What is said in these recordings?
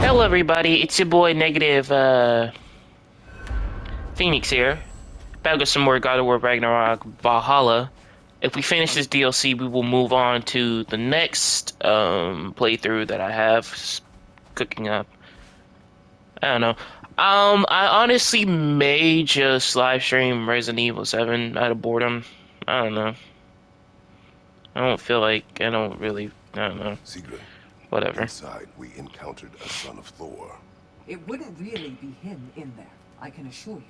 Hello everybody, it's your boy Negative Phoenix here. Back with some more God of War Ragnarok Valhalla. If we finish this DLC, we will move on to the next playthrough that I have cooking up. I don't know. I honestly may just live stream Resident Evil 7 out of boredom. I don't know. I don't feel like I don't really I don't know. Sigrid, Whatever. inside we encountered a son of Thor. It wouldn't really be him in there, I can assure you.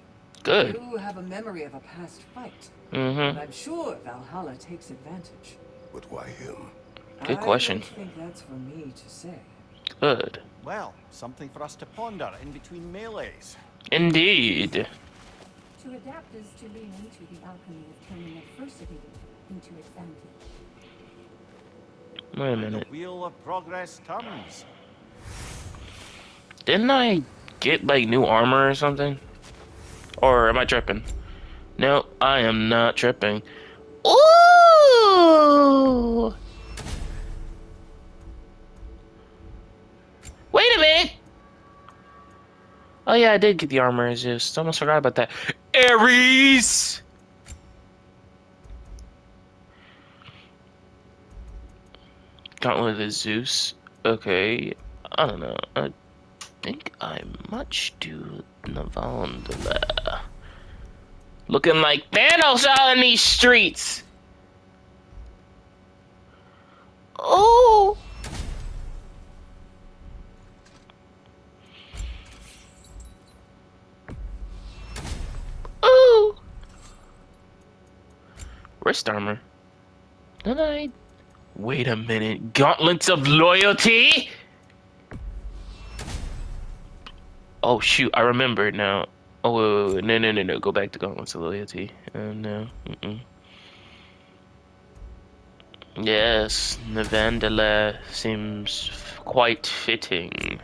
Good. You have a memory of a past fight, Mm-hmm. but I'm sure Valhalla takes advantage. But why him? Good I question. don't think that's for me to say. Good. Well, something for us to ponder in between melees. Indeed. To adapt is to lean into the alchemy of turning adversity into advantage. Wait a The minute. wheel of progress turns. Didn't I get like new armor or something? Or am I tripping? No, I am not tripping. Ooh! Wait a minute! Oh yeah, I did get the armor. I just almost forgot about that. Ares! Gauntlet of Zeus. Okay. I don't know. I think I much do Navandala. Looking like Thanos out in these streets! Oh! Ooh! Wrist armor. Did I? Wait a minute. Gauntlets of loyalty? Oh shoot, I remember now. Oh wait. No. Go back to Gauntlets of Loyalty. No. Yes, Navandala seems quite fitting.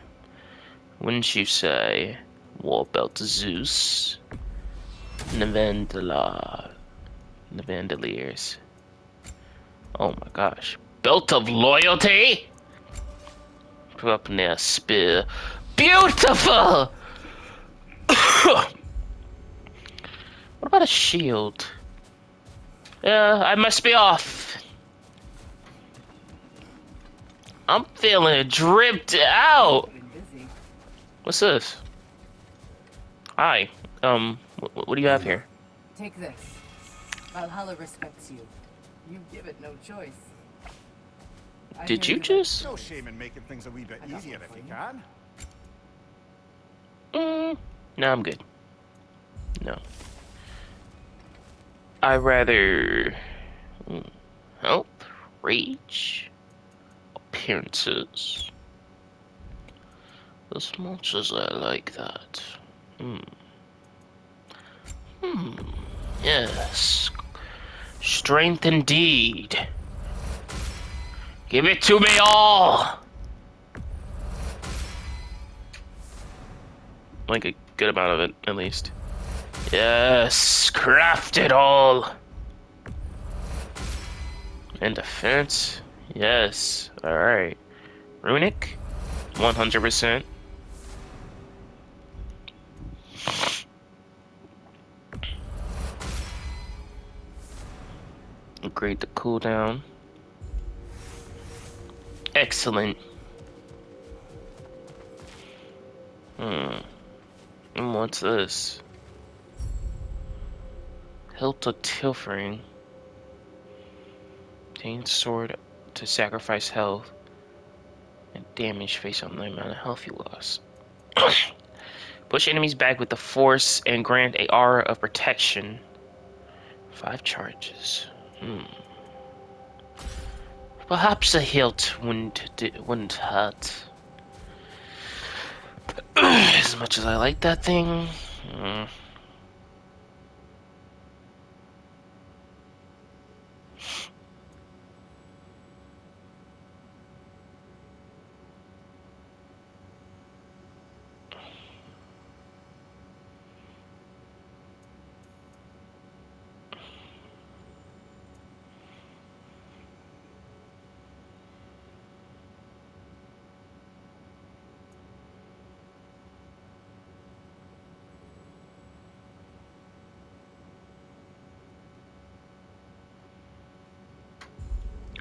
Wouldn't you say? War Belt Zeus. Navandala. Navandaliers. Oh my gosh. Belt of Loyalty? Put up in their spear. Beautiful! What about a shield? I must be off. I'm feeling dripped out. Been busy. What's this? Hi. What do you have here? Take this. Valhalla respects you. You give it no choice. I Did hear you like- just? No shame in making things a wee bit I got easier one if for you you. can. No, I'm good. No. I rather health, rage, appearances. As much as I like that. Yes. Strength indeed. Give it to me all! Like a good amount of it, at least. Yes, craft it all! And defense? Yes, alright. Runic? 100%. Upgrade the cooldown. Excellent. And what's this? Hilt of Tilfering. Obtain sword to sacrifice health and damage based on the amount of health you lost. Push enemies back with the force and grant a aura of protection. 5 charges. Perhaps a hilt wouldn't hurt. As much as I like that thing.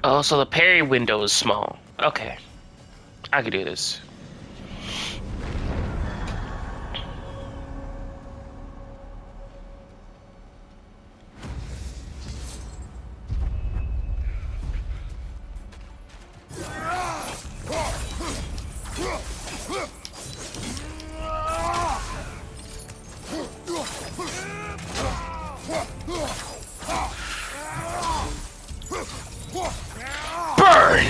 Oh, so the parry window is small. Okay. I could do this. Burn!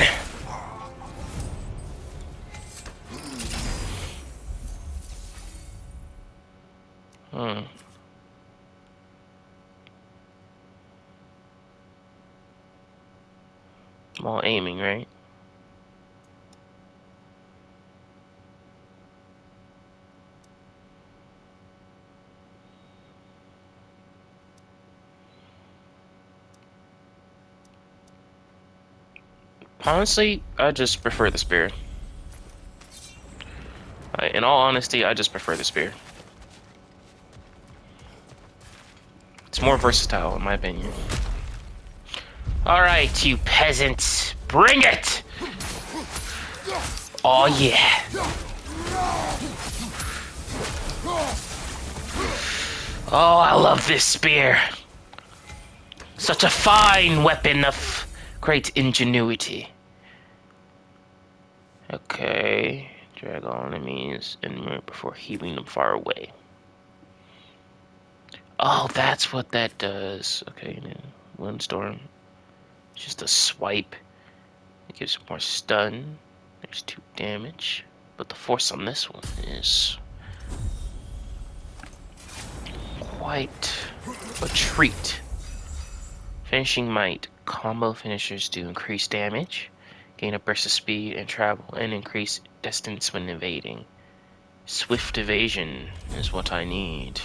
Hmm. I'm all aiming, right? Honestly, I just prefer the spear. In all honesty, I just prefer the spear. It's more versatile, in my opinion. Alright, you peasants. Bring it! Oh, yeah. Oh, I love this spear. Such a fine weapon of great ingenuity. Okay. Drag all enemies and before healing them far away. Oh, that's what that does. Okay, then Windstorm. Just a swipe. It gives more stun. There's 2 damage. But the force on this one is quite a treat. Finishing might. Combo finishers do increased damage, gain a burst of speed and travel, and increase distance when evading. Swift evasion is what I need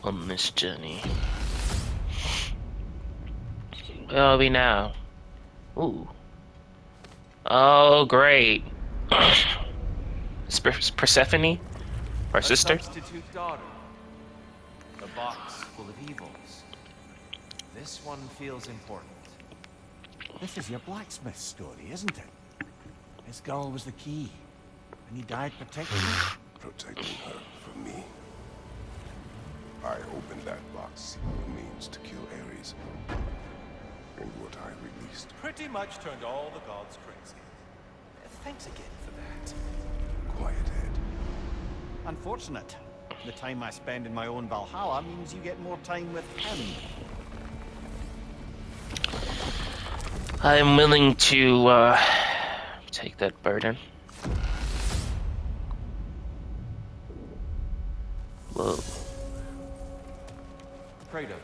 on this journey. Where are we now? Ooh. Oh, great. Persephone? Our A sister? substitute daughter. A box full of evils. This one feels important. This is your blacksmith story, isn't it? His girl was the key, and he died protecting her. Protecting her from me. I opened that box seeking a means to kill Ares. And what I released. Pretty much turned all the gods crazy. Thanks again for that. Quiet head. Unfortunate. The time I spend in my own Valhalla means you get more time with him. I'm willing to take that burden. Whoa. Kratos,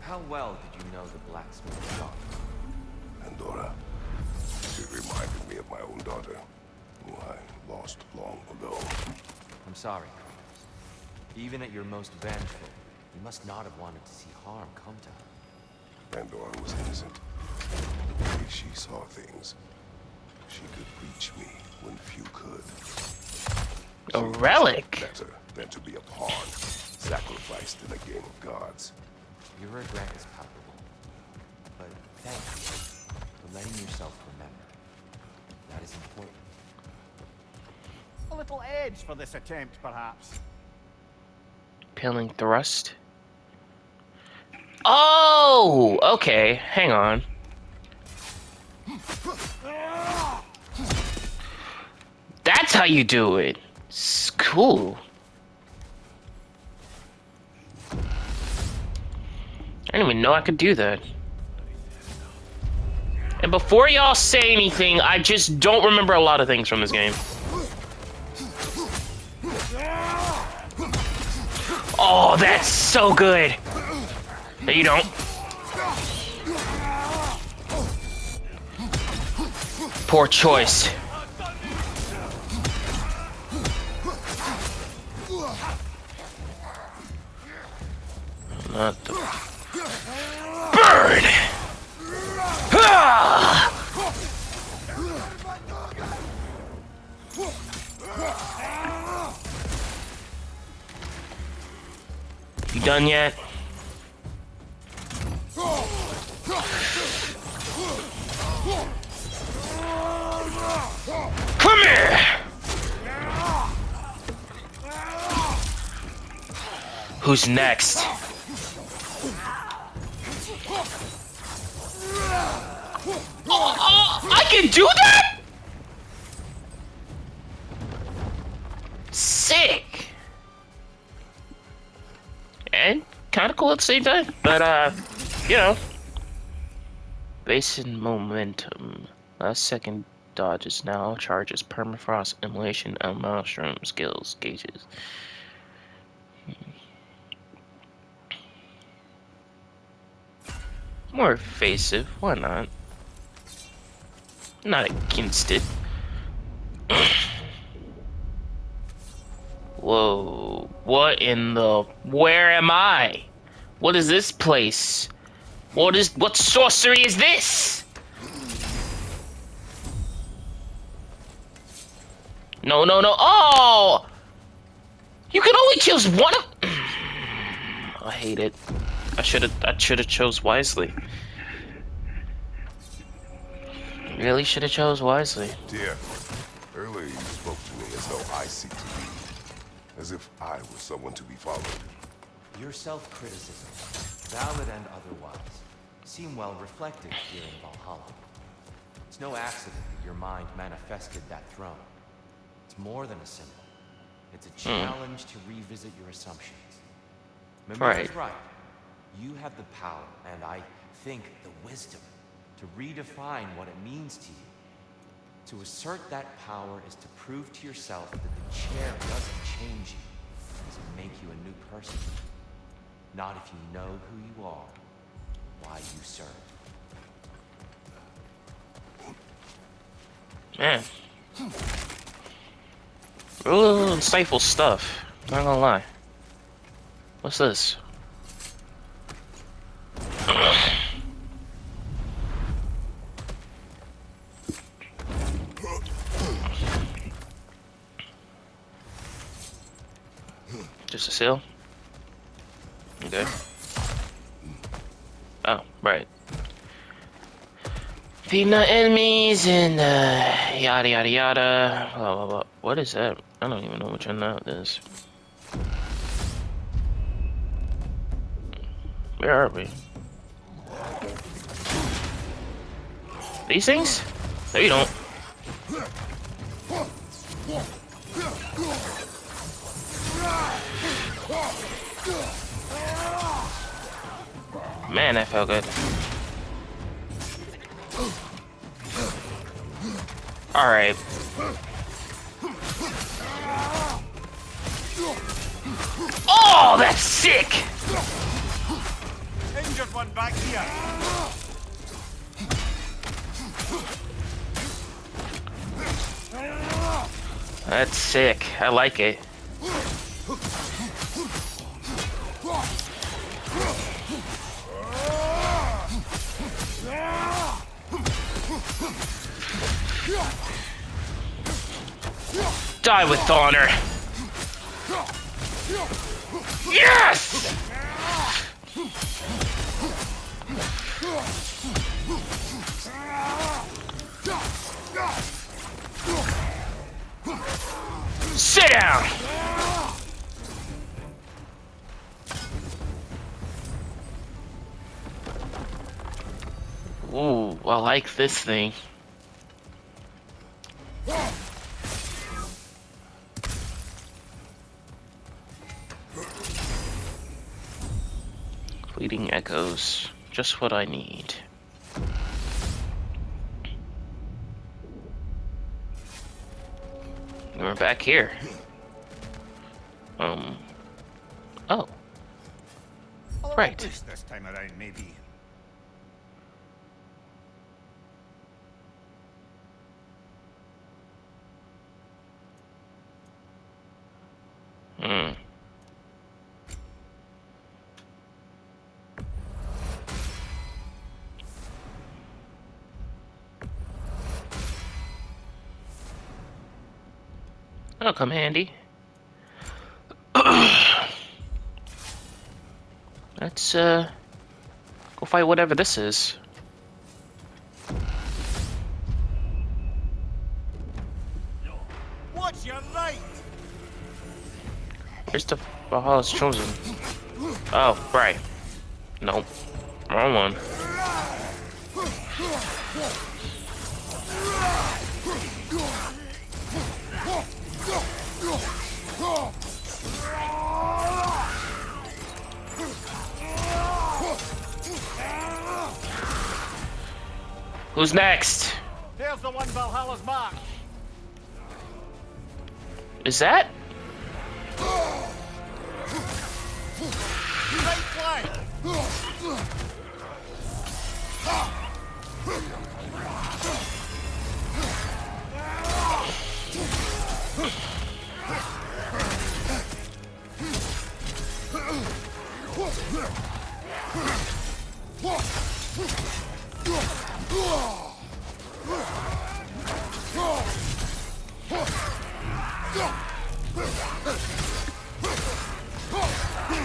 how well did you know the blacksmith's daughter? Pandora. It reminded me of my own daughter, who I lost long ago. I'm sorry, Kratos. Even at your most vengeful, you must not have wanted to see harm come to her. Pandora was innocent. The way she saw things, she could reach me when few could. A She was relic? better than to be a pawn, sacrificed in a game of gods. Your regret is palpable. But thank you for letting yourself remember. That is important. A little edge for this attempt, perhaps. Peeling thrust. Oh, okay. Hang on. That's how you do it. It's cool. I didn't even know I could do that. And before y'all say anything, I just don't remember a lot of things from this game. Oh, that's so good. No, you don't. Poor choice. Not the... Burn! Ah! You done yet? Who's next? Oh, I can do that? Sick. And kind of cool at the same time. But, you know. Base and momentum. Last second dodges now. Charges permafrost, immolation, and maelstrom skills gauges. More evasive. Why not? Not against it. Whoa. What in the... Where am I? What is this place? What sorcery is this? No, no, no. Oh! You can only choose one of... I hate it. I should have chose wisely. Really should have chose wisely. Dear, earlier you spoke to me as though I seek to lead. As if I were someone to be followed. Your self-criticism, valid and otherwise, seem well reflected here in Valhalla. It's no accident that your mind manifested that throne. It's more than a symbol. It's a challenge to revisit your assumptions. Mimira's right. You have the power, and I think the wisdom, to redefine what it means to you. To assert that power is to prove to yourself that the chair doesn't change you, it doesn't make you a new person. Not if you know who you are, why you serve. Man. Real insightful stuff. Not gonna lie. What's this? Just a seal? Okay. Oh, right. Feeding the enemies and yada yada yada. Blah, blah, blah. What is that? I don't even know which one that is. Where are we? These things? No, you don't. Man, that felt good. Alright. Oh, that's sick! Injured one back here. That's sick. I like it. Die with honor. Yes! Sit down! Ooh, I like this thing. Fleeting echoes. Just what I need. We're back here. Oh. Right. This time around, maybe. That'll come handy. Let's go fight whatever this is. What's your right? Here's the Valhalla's chosen. Oh, right. Nope. Wrong one. Who's next? There's the one Valhalla's marked. Is that? Right flank.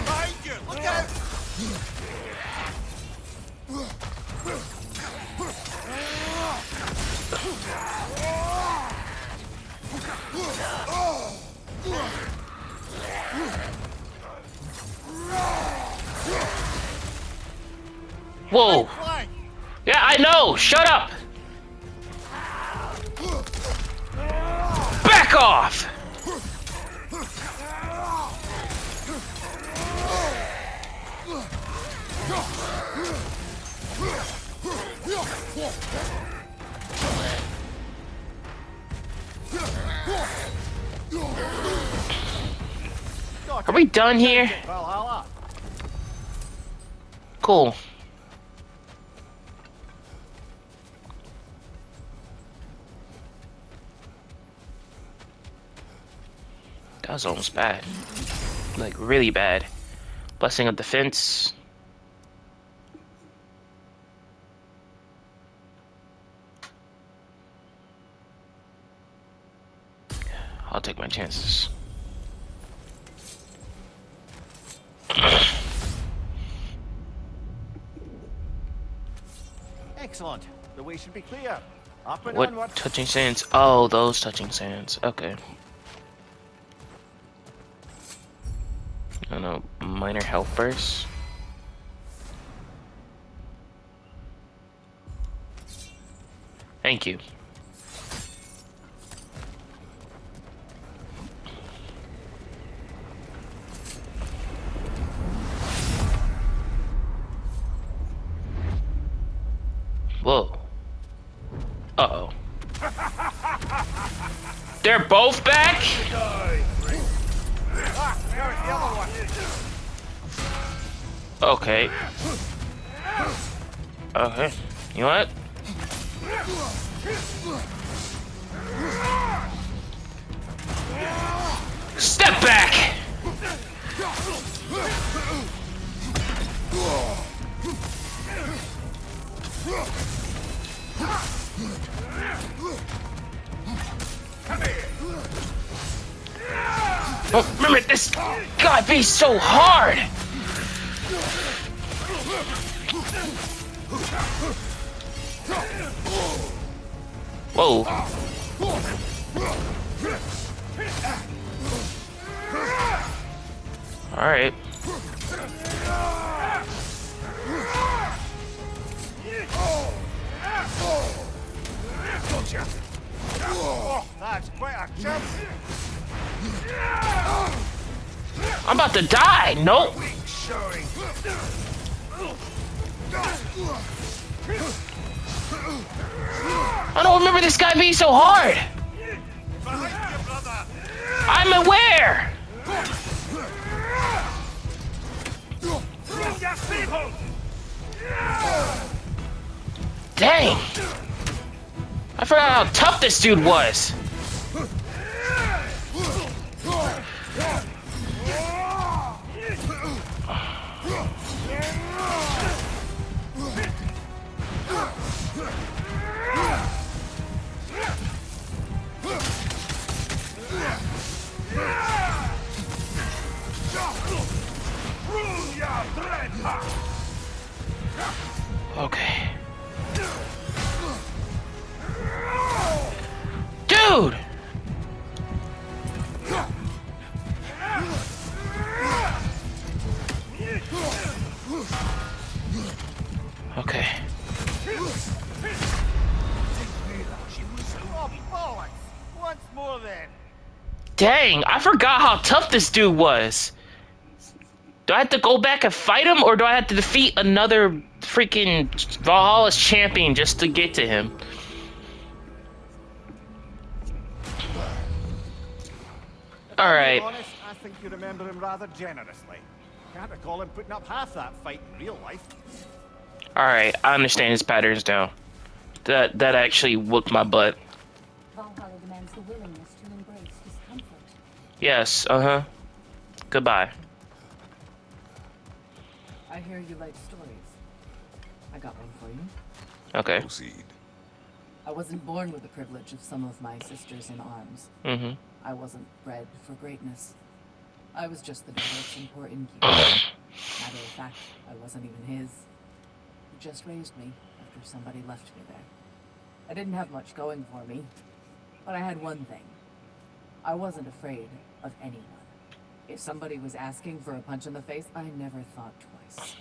Behind you. Look out. Whoa. Flank. Yeah, I know. Shut up. Back off. Are we done here? Valhalla. Cool. That was almost bad. Like, really bad. Blessing of defense. I'll take my chances. Excellent. The way should be clear. Up and What onward. touching sands? Oh, those touching sands. Okay. I don't know. Minor health burst. Thank you. Whoa. Uh-oh. They're both back? Ah, there's the other one. Okay. Okay. You know what? Step back! Oh, remember this guy be so hard! Whoa. Alright. Oh, that's quite a jump. I'm about to die! Nope! I don't remember this guy being so hard! Behind you, brother. I'm aware! Dang! I forgot how tough this dude was! Okay. Dude! Okay. Oh, bollocks! Once more then. Dang, I forgot how tough this dude was. Do I have to go back and fight him, or do I have to defeat another freaking Valhalla's champion just to get to him? To be Alright. honest, I think you remember him rather generously. Can't recall him putting up half that fight in real life. Alright, I understand his patterns now. That actually whooped my butt. Valhalla demands the willingness to embrace discomfort. Yes, uh-huh. Goodbye. I hear you like stories. I got one for you. Okay. Proceed. I wasn't born with the privilege of some of my sisters in arms. Mm-hmm. I wasn't bred for greatness. I was just the daughter of some poor innkeeper. Matter of fact, I wasn't even his. He just raised me after somebody left me there. I didn't have much going for me, but I had one thing. I wasn't afraid of anyone. If somebody was asking for a punch in the face, I never thought twice.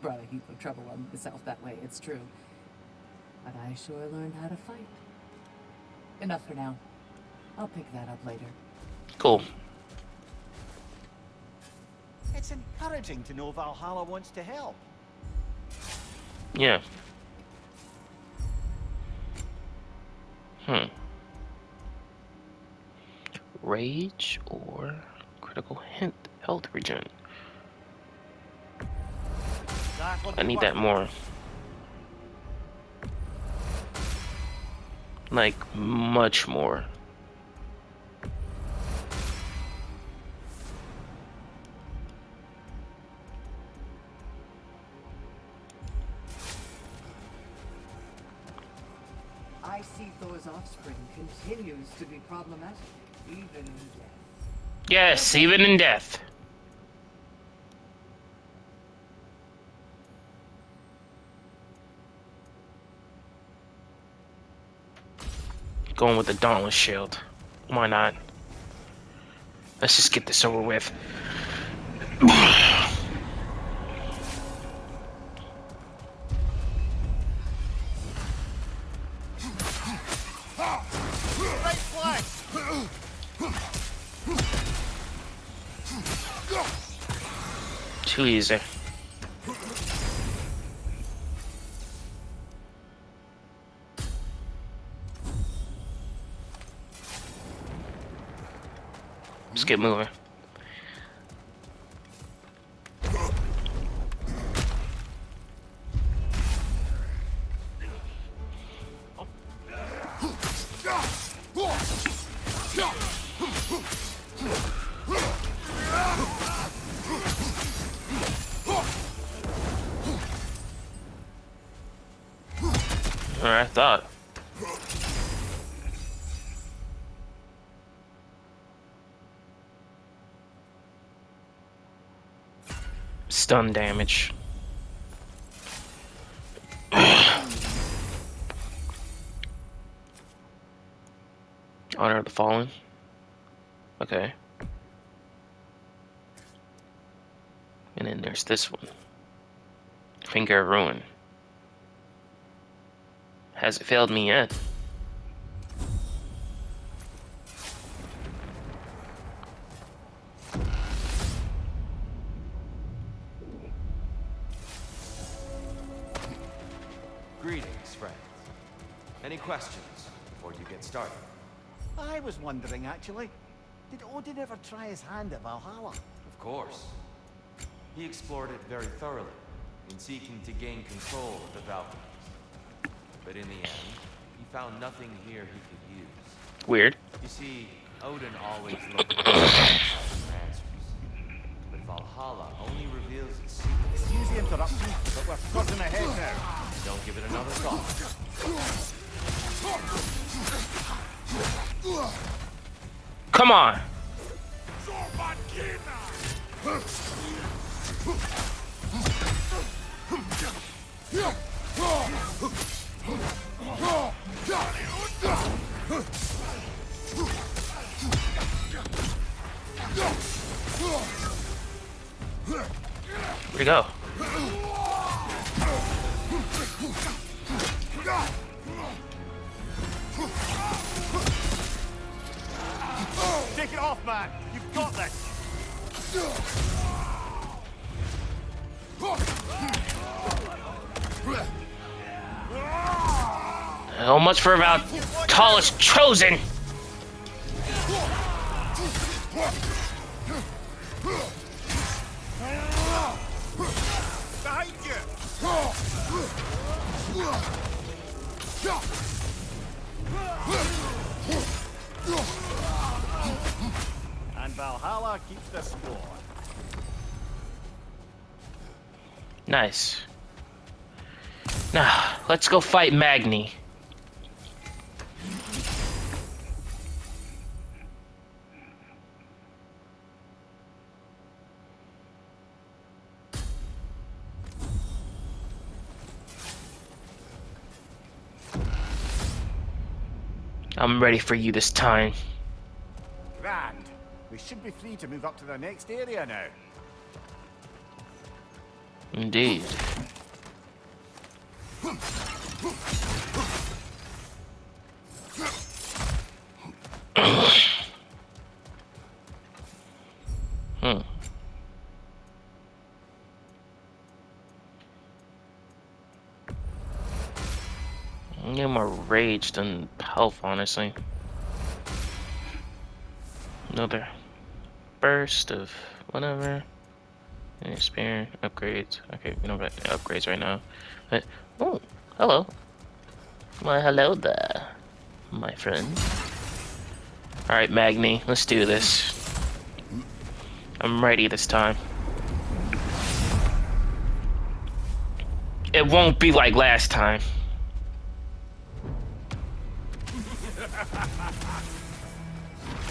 Brought a heap of trouble on myself that way, it's true. But I sure learned how to fight. Enough for now. I'll pick that up later. Cool. It's encouraging to know Valhalla wants to help. Yeah. Rage or critical hint health regen. I need that more. Like, much more. I see Thor's offspring continues to be problematic, even in death. Yes, even in death. Going with the Dauntless Shield. Why not? Let's just get this over with. Right flank! Too easy. Let's get moving. Or I thought. Stun damage. Honor of the Fallen. Okay. And then there's this one. Finger of Ruin. Hasn't failed me yet. Greetings, friends. Any questions before you get started? I was wondering, actually. Did Odin ever try his hand at Valhalla? Of course. He explored it very thoroughly, in seeking to gain control of the Valkyries. But in the end, he found nothing here he could use. Weird. You see, Odin always looked for answers. But Valhalla only reveals its secrets. Excuse the interruption, but we're forging ahead now. Don't give it another thought. Come on. Where'd he go? back. You've got this. How much for about tallest chosen? Behind you. And Valhalla keeps the score. Nice. Now, let's go fight Magni. I'm ready for you this time. Grand. We should be free to move up to the next area now. Indeed. Hmm. I get more rage than health, honestly. Another burst of whatever. Any spear upgrades. Okay, we don't got upgrades right now. But oh, hello. Well, hello there, my friend. All right, Magni, let's do this. I'm ready this time. It won't be like last time.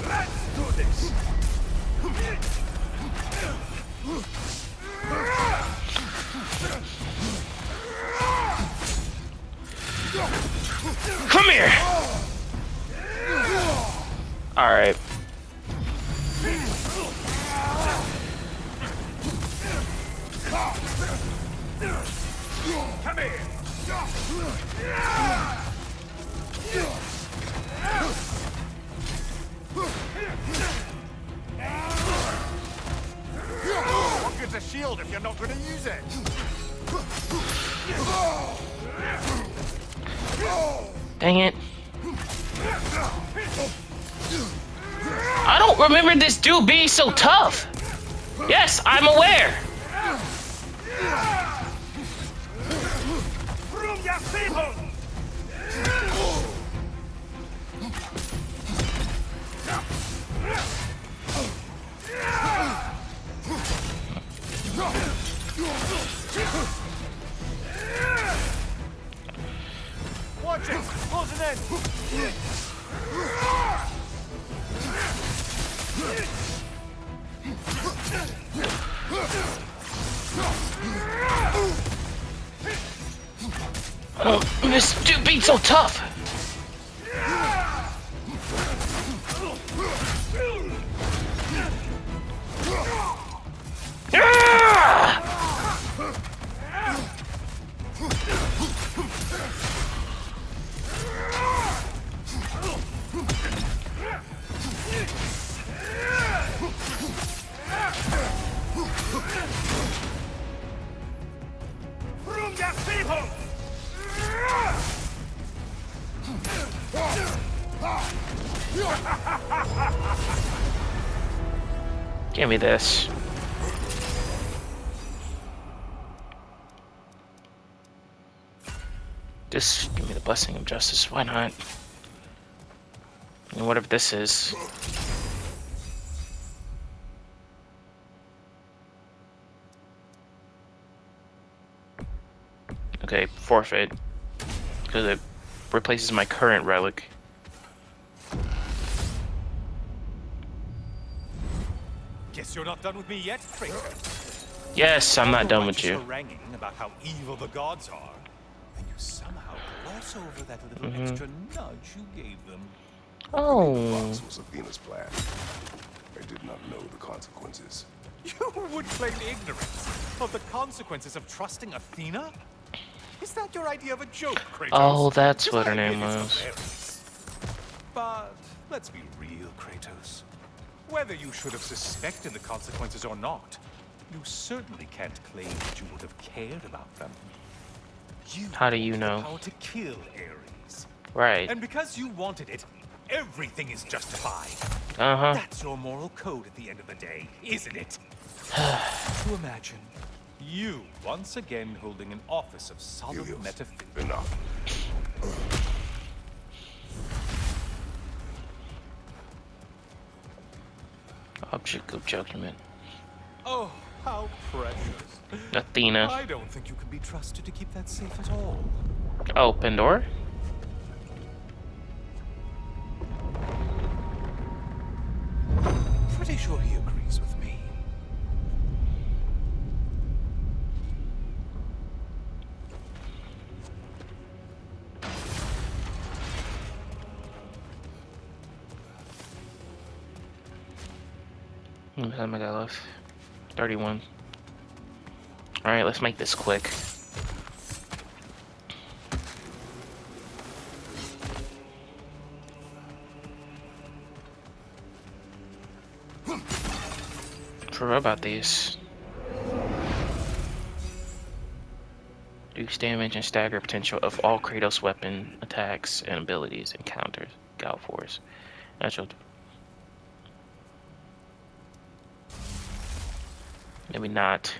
Let's do this. Come here! Alright. Come here. What good's a shield if you're not going to use it? Dang it. I don't remember this dude being so tough. Yes, I'm aware. From your people! Watch it! Closing in! Oh, this dude being so tough. From your people! Give me this. Just give me the blessing of justice. Why not? And whatever this is. Okay, forfeit. Because it replaces my current relic. Guess you're not done with me yet, Fraser. Yes, I'm not done with you. Haranguing about how evil the gods are, and you somehow gloss over that little extra nudge you gave them. The Oh. box was Athena's plan. I did not know the consequences. You would claim ignorance of the consequences of trusting Athena? Is that your idea of a joke, Kratos? Oh, that's 'Cause what her I name admit it's was. hilarious. But let's be real, Kratos. Whether you should have suspected the consequences or not, you certainly can't claim that you would have cared about them. You How do you wanted the know? power to kill Ares. Right. And because you wanted it, everything is justified. Uh-huh. That's your moral code at the end of the day, isn't it? To imagine you once again holding an office of solemn Helios, metaphysics. enough. Object of judgment. Oh, how precious. Athena. I don't think you can be trusted to keep that safe at all. Oh, Pandora? Pretty sure he agrees with me. How much time I got left? 31. Alright, let's make this quick. Forgot about these. Reduce damage and stagger potential of all Kratos weapon attacks and abilities and counters. Gal Force. Natural. Maybe not.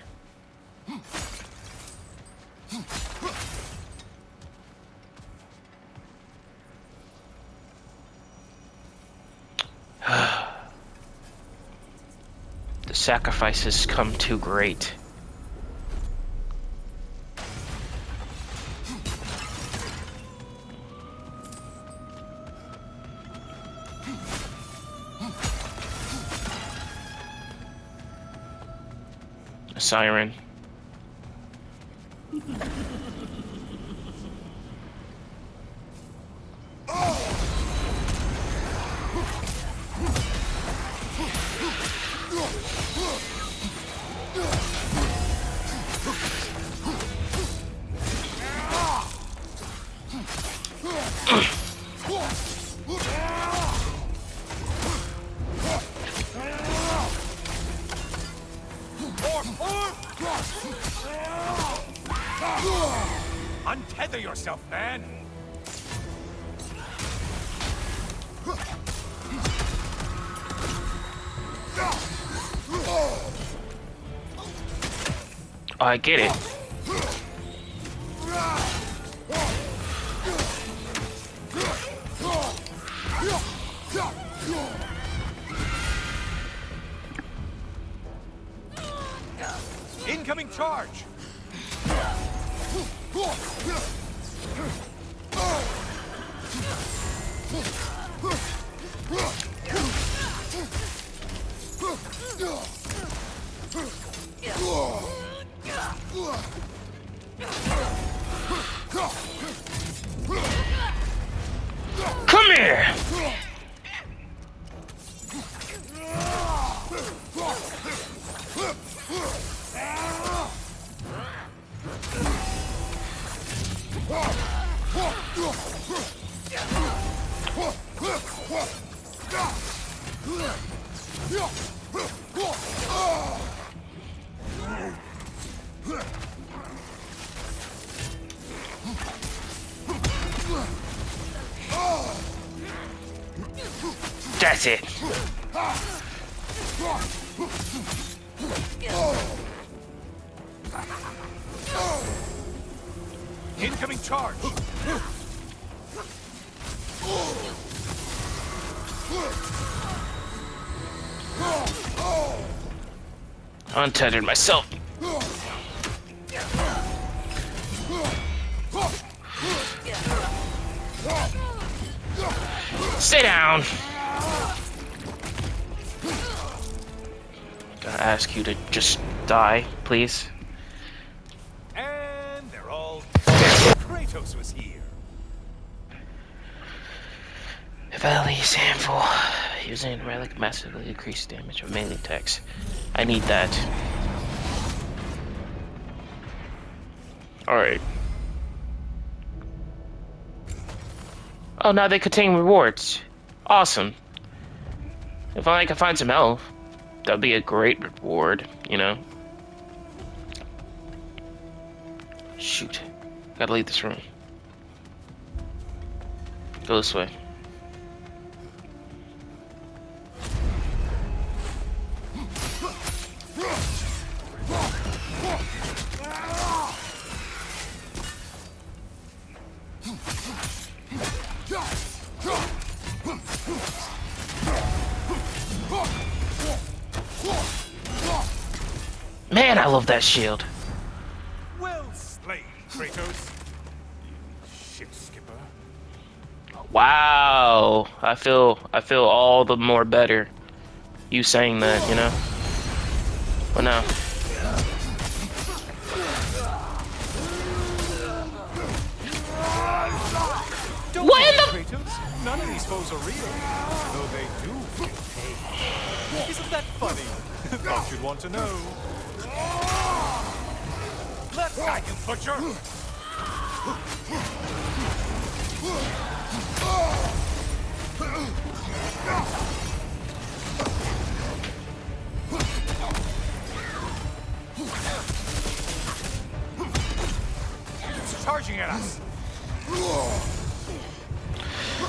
The sacrifices come too great. A siren. Untether yourself, man! Oh, I get it. Incoming charge! Come here! That's it. Incoming charge! Untethered myself. Sit down. Gotta ask you to just die, please. And they're all dead. Kratos was here. Valley's handful. Using relic massively increased damage of melee attacks. I need that. Alright. Oh, now they contain rewards. Awesome. If I can find some health, that'd be a great reward, you know? Shoot. Gotta leave this room. Go this way. Man, I love that shield. Well slain, Kratos. You ship skipper. Wow. I feel all the more better. You saying that, you know? But no. Don't What in worry, Kratos. None of these foes are real, though they do feel pain. Isn't that funny? Thought you'd want to know. Let's hack him, Butcher! It's charging at us!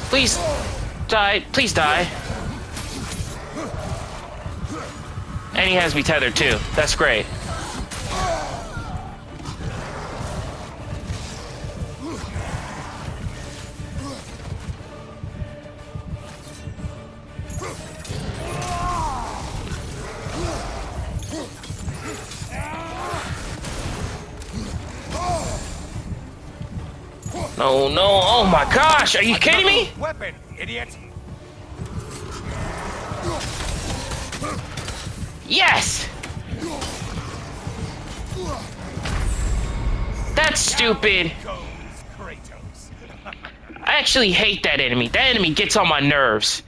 Please die. Please die. And he has me tethered too. That's great. No, no, oh my gosh, are you kidding me? Weapon, idiot! Yes! That's stupid. Goes Kratos. I actually hate that enemy. That enemy gets on my nerves.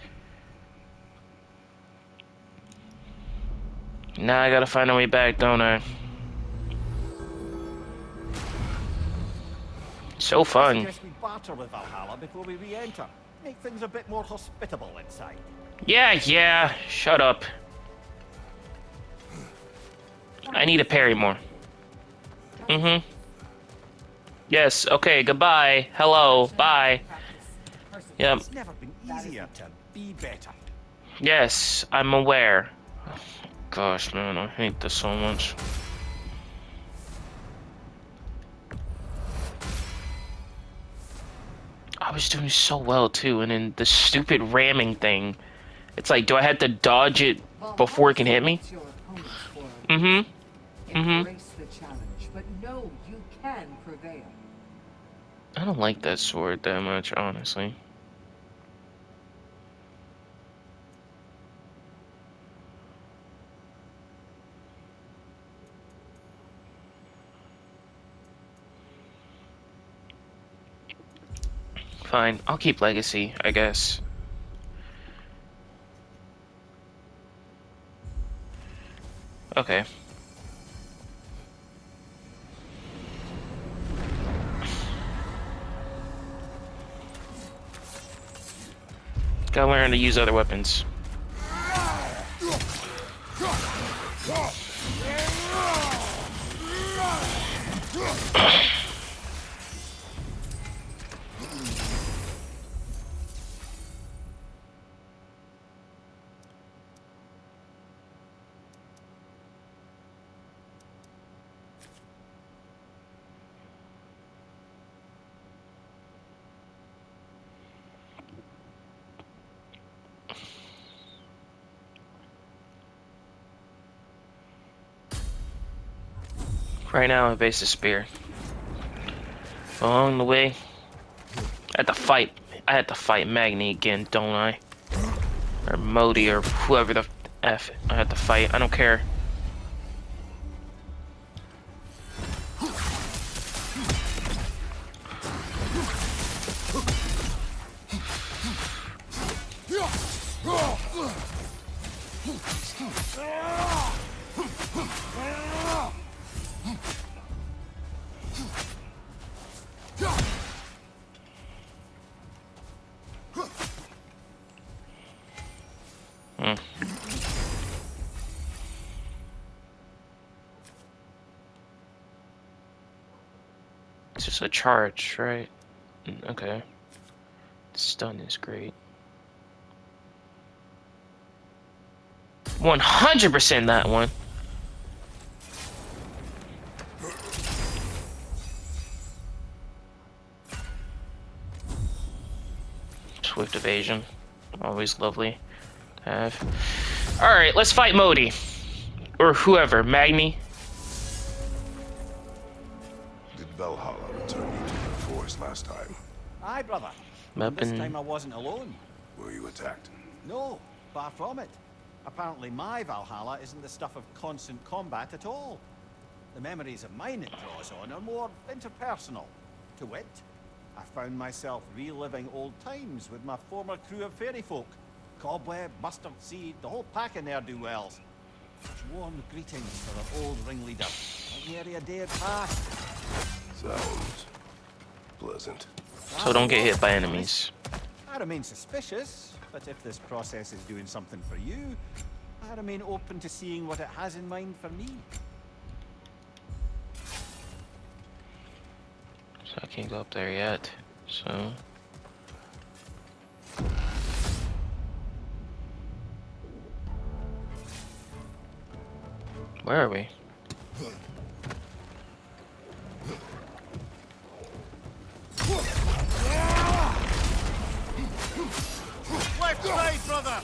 Now I gotta find a way back, don't I? So fun. Suggest we barter with Valhalla before we re-enter. Make things a bit more hospitable inside. Yeah, shut up. I need a parry more. Mm-hmm. Yes, okay, goodbye. Hello, bye. Yep. It's never been easier to be better. Yes, I'm aware. Gosh, man, I hate this so much. I was doing so well, too, and then the stupid ramming thing. It's like, do I have to dodge it before it can hit me? Mm-hmm. Embrace the challenge, but know you can prevail. I don't like that sword that much, honestly. Fine, I'll keep Legacy, I guess. Okay. Gotta learn to use other weapons. Right now, I base the spear. Along the way, I had to fight Magni again, don't I? Or Modi, or whoever the F I had to fight. I don't care. Hmm. It's just a charge, right? Okay. Stun is great. 100% that one. Swift evasion. Always lovely to have. Alright, let's fight Modi. Or whoever. Magni. Did Valhalla return you to the forest last time? Aye, brother. And Weapon. this time I wasn't alone. Were you attacked? No, far from it. Apparently my Valhalla isn't the stuff of constant combat at all. The memories of mine it draws on are more interpersonal. To wit, I found myself reliving old times with my former crew of fairy folk. Cobweb, mustard seed, the whole pack of ne'er-do-wells. Such warm greetings for our old ringleader. Like nary a day had passed. Sounds pleasant. So don't get hit by enemies. I remain suspicious, but if this process is doing something for you, I remain open to seeing what it has in mind for me. So I can't go up there yet. So. Where are we? Left side, brother!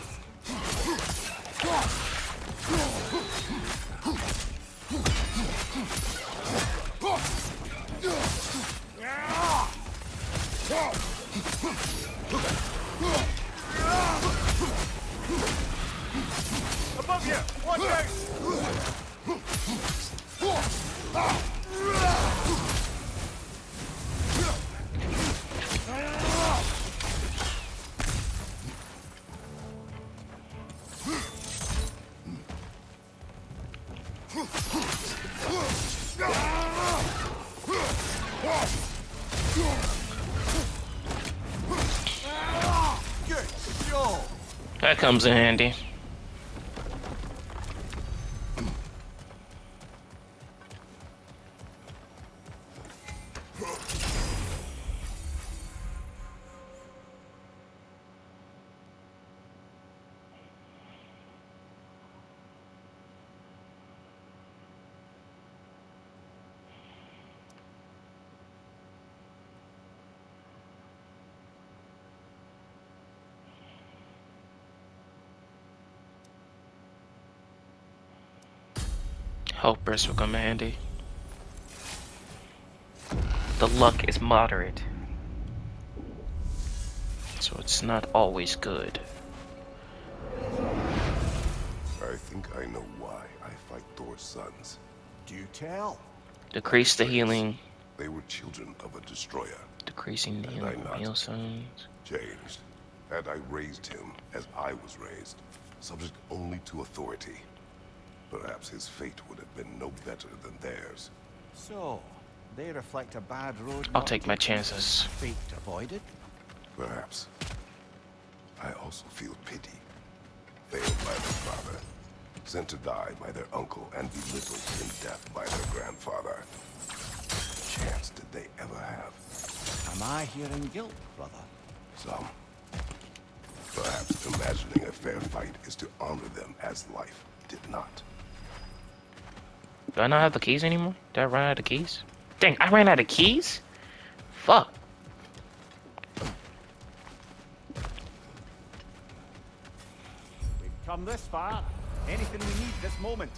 Above you! Watch out! Good show! That comes in handy. Helpers will come in handy. The luck is moderate, so it's not always good. I think I know why I fight Thor's sons. Do tell. Decrease the healing. They were children of a destroyer. Decreasing the And healing I from not. heal zones. Changed. Had I raised him as I was raised, subject only to authority, perhaps his fate would have been no better than theirs. So, they reflect a bad road. I'll not take my taken, chances. Fate avoided. Perhaps. I also feel pity. Failed by their father, sent to die by their uncle, and belittled in death by their grandfather. What chance did they ever have? Am I hearing guilt, brother? Some. Perhaps imagining a fair fight is to honor them as life did not. Do I not have the keys anymore? Did I run out of keys? Dang, I ran out of keys? Fuck. We've come this far. Anything we need this moment.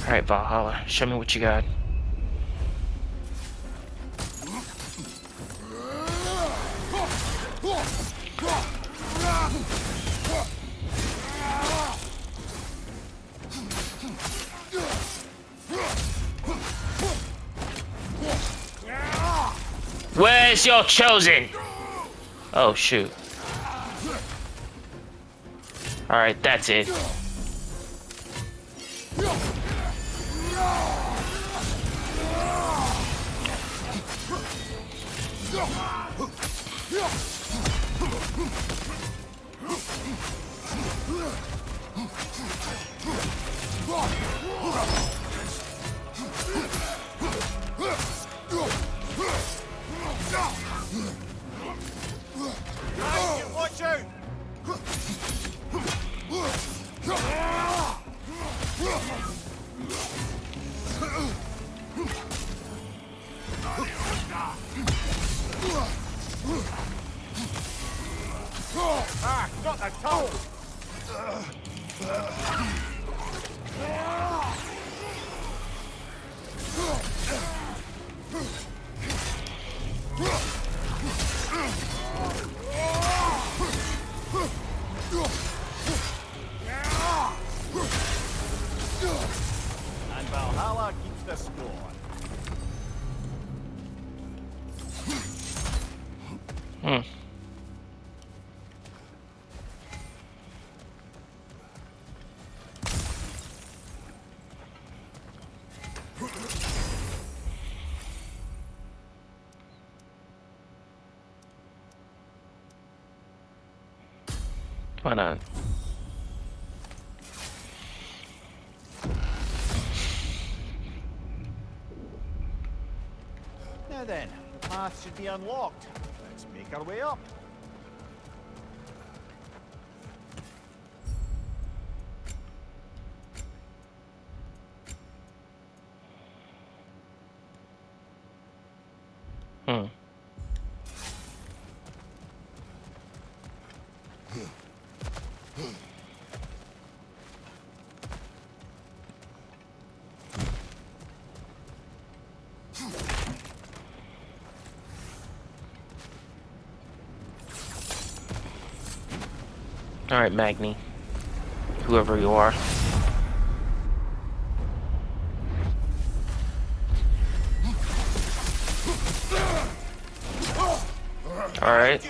Alright, Valhalla, show me what you got. Where's your chosen? Oh, shoot. Alright, that's it. Not the tongue! And Valhalla keeps the score. Hmm. Why not? Now then, the path should be unlocked. Let's make our way up. Hmm. All right, Magni. Whoever you are. All right.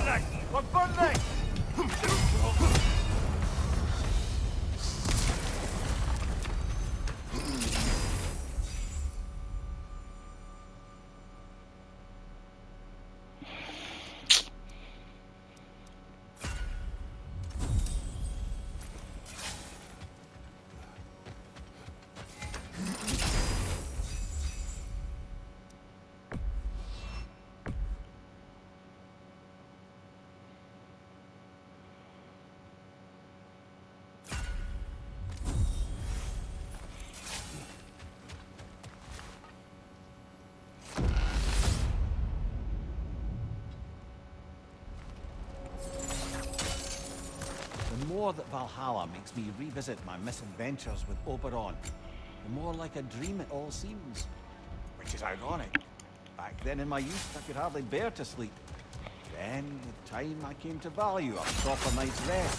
Burning! We're burning! The more that Valhalla makes me revisit my misadventures with Oberon, the more like a dream it all seems. Which is ironic. Back then in my youth, I could hardly bear to sleep. Then, with time, I came to value a proper night's rest.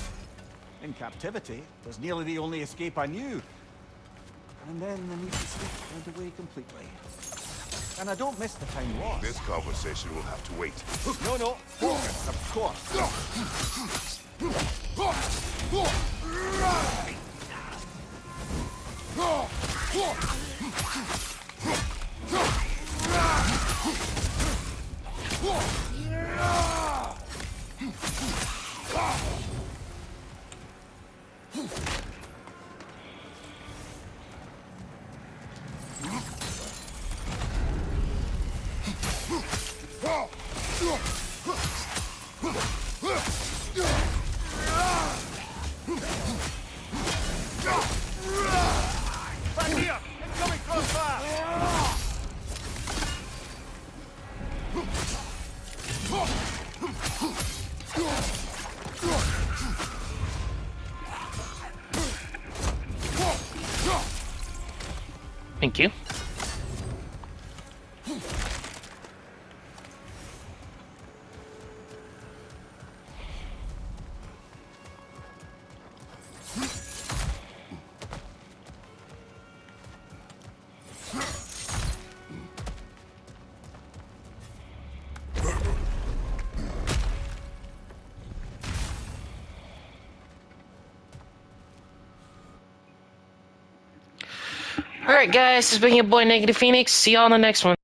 In captivity, it was nearly the only escape I knew. And then the need to sleep went away completely. And I don't miss the time lost. This conversation will have to wait. No, no, of course. Back here! Incoming crossfire! Thank you. Alright, guys, this has been your boy Negative Phoenix. See y'all in the next one.